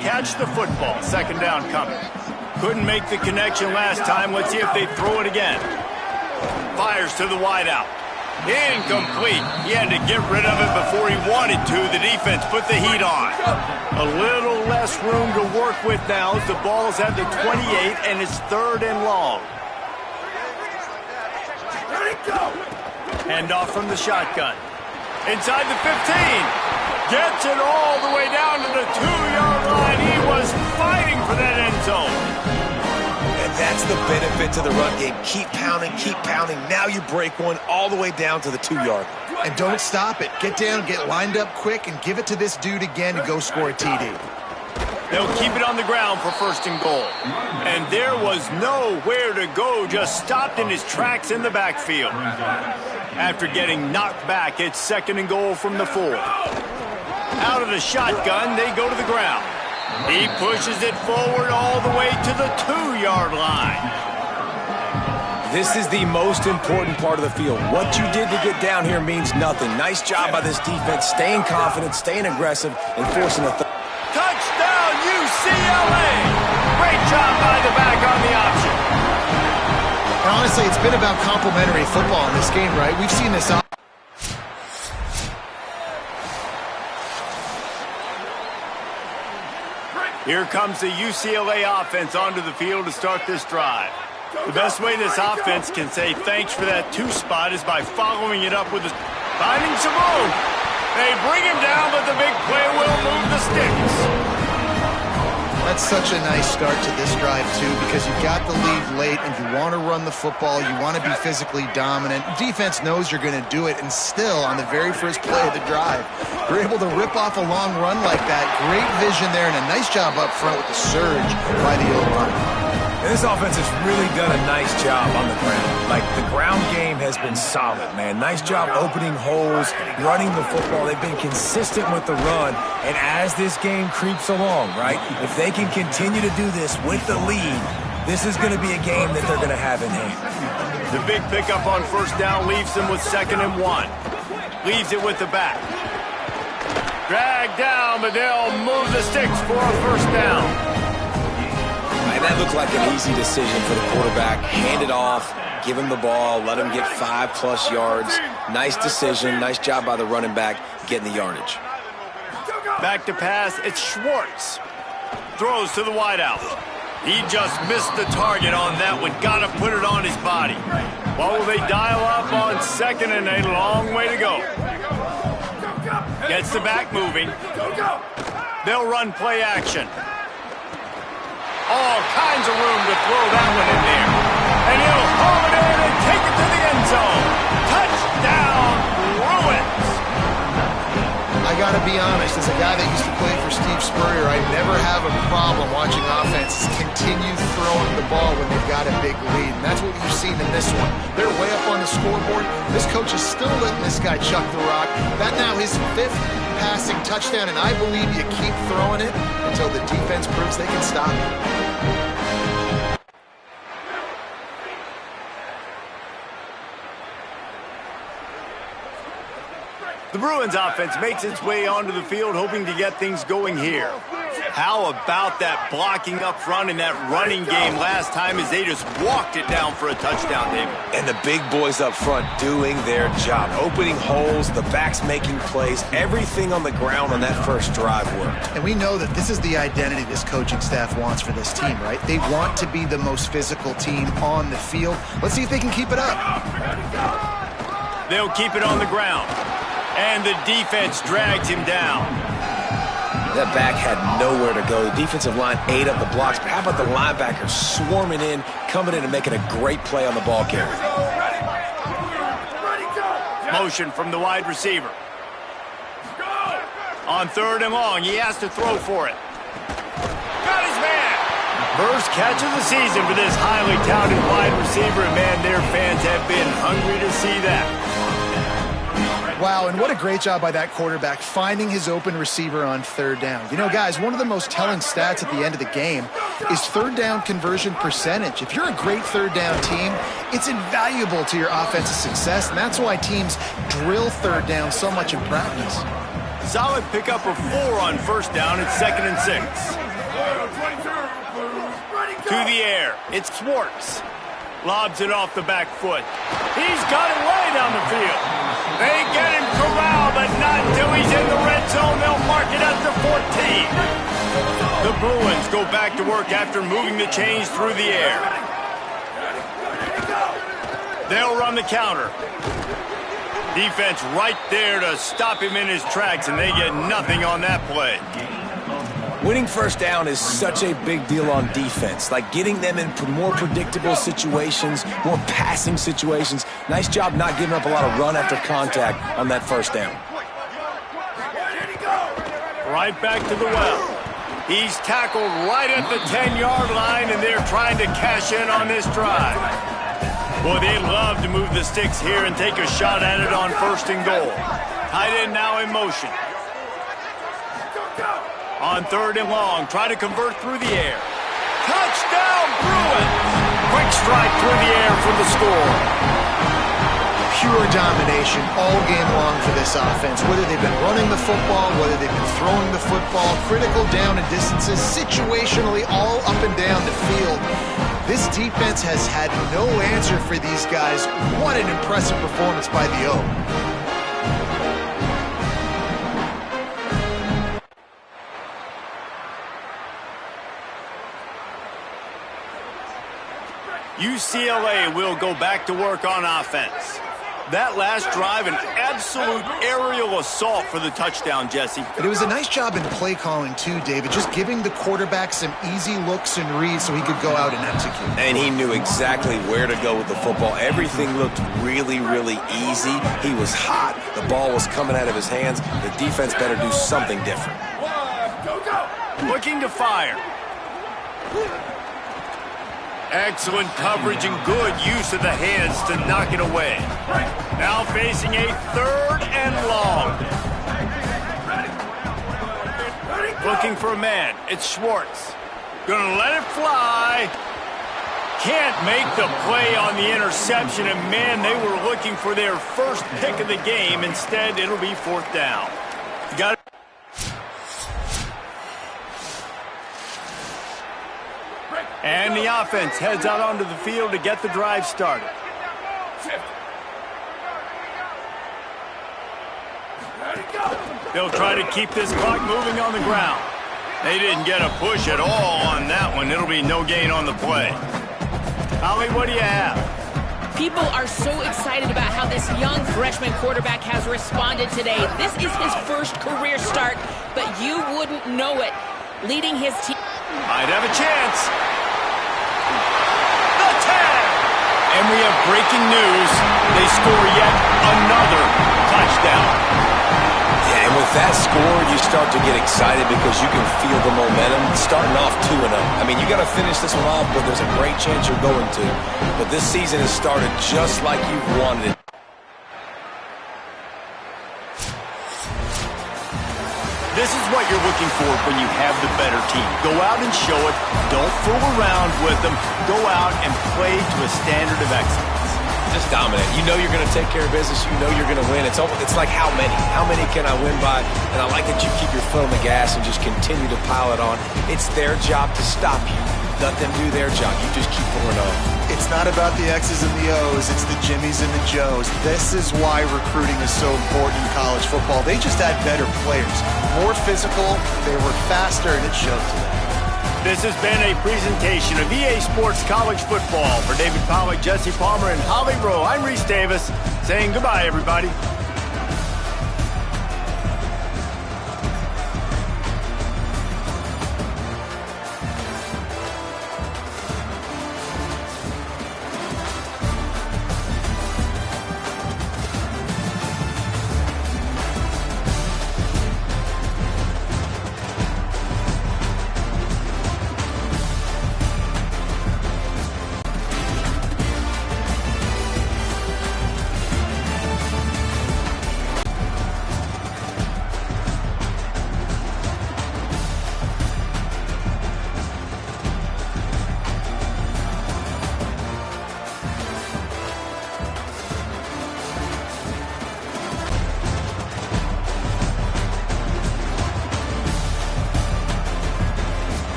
Catch the football. Second down coming. Couldn't make the connection last time. Let's see if they throw it again. Fires to the wideout. Incomplete. He had to get rid of it before he wanted to. The defense put the heat on. A little less room to work with now as the ball's at the 28 and it's 3rd and long. Handoff from the shotgun. Inside the 15. Gets it all the way down to the 2-yard line. He was fighting for that end zone. And that's the benefit to the run game. Keep pounding, keep pounding. Now you break one all the way down to the 2-yard line. And don't stop it. Get down, get lined up quick, and give it to this dude again to go score a TD. They'll keep it on the ground for 1st and goal. And there was nowhere to go, just stopped in his tracks in the backfield. After getting knocked back, it's 2nd and goal from the 4. Out of the shotgun, they go to the ground. He pushes it forward all the way to the 2-yard line. This is the most important part of the field. What you did to get down here means nothing. Nice job by this defense, staying confident, staying aggressive, and forcing a touchdown, UCLA! Great job by the back on the option. And honestly, it's been about complementary football in this game, right? We've seen this. Here comes the UCLA offense onto the field to start this drive. The best way this offense can say thanks for that 2 spot is by following it up with finding some room. They bring him down, but the big play will move the sticks. That's such a nice start to this drive, too, because you got the lead late and you want to run the football. You want to be physically dominant. Defense knows you're going to do it, and still, on the very first play of the drive, you're able to rip off a long run like that. Great vision there, and a nice job up front with the surge by the O-line. And this offense has really done a nice job on the ground. Like, the ground game has been solid, man. Nice job opening holes, running the football. They've been consistent with the run. And as this game creeps along, right, if they can continue to do this with the lead, this is going to be a game that they're going to have in hand. The big pickup on 1st down leaves them with 2nd and 1. Leaves it with the back. Drag down, but they'll move the sticks for a 1st down. That looked like an easy decision for the quarterback. Hand it off, give him the ball, let him get 5+ yards. Nice decision, nice job by the running back getting the yardage. Back to pass, it's Schwartz. Throws to the wideout. He just missed the target on that one. Got to put it on his body. What will they dial up on 2nd and a long way to go? Gets the back moving. They'll run play action. All kinds of room to throw that one in there. And he'll haul it in and take it to the end zone. Touchdown, Bruins. I got to be honest, as a guy that used to play for Steve Spurrier, I never have a problem watching offenses continue throwing the ball when they've got a big lead. And that's what we've seen in this one. They're way up on the scoreboard. This coach is still letting this guy chuck the rock. That now his 5th passing touchdown, and I believe you keep throwing it until the defense proves they can stop it. The Bruins offense makes its way onto the field, hoping to get things going here. How about that blocking up front in that running game last time as they just walked it down for a touchdown, David? And the big boys up front doing their job. Opening holes, the backs making plays, everything on the ground on that first drive worked. And we know that this is the identity this coaching staff wants for this team, right? They want to be the most physical team on the field. Let's see if they can keep it up. They'll keep it on the ground. And the defense drags him down. That back had nowhere to go. The defensive line ate up the blocks. But how about the linebackers swarming in, coming in and making a great play on the ball carrier? Motion from the wide receiver. On 3rd and long, he has to throw for it. Got his man. First catch of the season for this highly touted wide receiver. And man, their fans have been hungry to see that. Wow, and what a great job by that quarterback finding his open receiver on 3rd down. You know, guys, one of the most telling stats at the end of the game is 3rd down conversion percentage. If you're a great 3rd down team, it's invaluable to your offensive success, and that's why teams drill 3rd down so much in practice. Solid pickup of 4 on 1st down. It's 2nd and 6. To the air. It's Schwartz. Lobs it off the back foot. He's got it way down the field. They get him corralled, but not until he's in the red zone. They'll mark it at the 14. The Bruins go back to work after moving the chains through the air. They'll run the counter. Defense right there to stop him in his tracks, and they get nothing on that play. Winning first down is such a big deal on defense, like getting them in more predictable situations, more passing situations. Nice job not giving up a lot of run after contact on that first down. Right back to the well. He's tackled right at the 10-yard line, and they're trying to cash in on this drive. Boy, they'd love to move the sticks here and take a shot at it on 1st and goal. Tight end now in motion. On 3rd and long, try to convert through the air. Touchdown, Bruins! Quick strike through the air for the score. Pure domination all game long for this offense. Whether they've been running the football, whether they've been throwing the football, critical down and distances, situationally all up and down the field. This defense has had no answer for these guys. What an impressive performance by the O. UCLA will go back to work on offense. That last drive, an absolute aerial assault for the touchdown, Jesse. But it was a nice job in play calling too, David, just giving the quarterback some easy looks and reads so he could go out and execute. And he knew exactly where to go with the football. Everything looked really, really easy. He was hot. The ball was coming out of his hands. The defense better do something different. Looking to fire. Excellent coverage and good use of the hands to knock it away. Now facing a 3rd and long. Looking for a man. It's Schwartz. Gonna let it fly. Can't make the play on the interception, and man, they were looking for their first pick of the game. Instead, it'll be 4th down. You got it. And the offense heads out onto the field to get the drive started. They'll try to keep this clock moving on the ground. They didn't get a push at all on that one. It'll be no gain on the play. Holly, what do you have? People are so excited about how this young freshman quarterback has responded today. This is his first career start, but you wouldn't know it. Leading his team. Might have a chance. And we have breaking news. They score yet another touchdown. Yeah, and with that score, you start to get excited because you can feel the momentum starting off 2-0. I mean, you got to finish this one off, but there's a great chance you're going to. But this season has started just like you've wanted it. This is what you're looking for when you have the better team. Go out and show it. Don't fool around with them. Go out and play to a standard of excellence. Just dominate. You know you're going to take care of business. You know you're going to win. It's like how many? How many can I win by? And I like that you keep your foot on the gas and just continue to pile it on. It's their job to stop you. Let them do their job. You just keep pouring on. It's not about the X's and the O's. It's the Jimmies and the Joes. This is why recruiting is so important in college football. They just had better players. More physical, they were faster, and it showed today. This has been a presentation of EA Sports College Football. For David Pollack, Jesse Palmer, and Holly Rowe, I'm Reese Davis saying goodbye, everybody.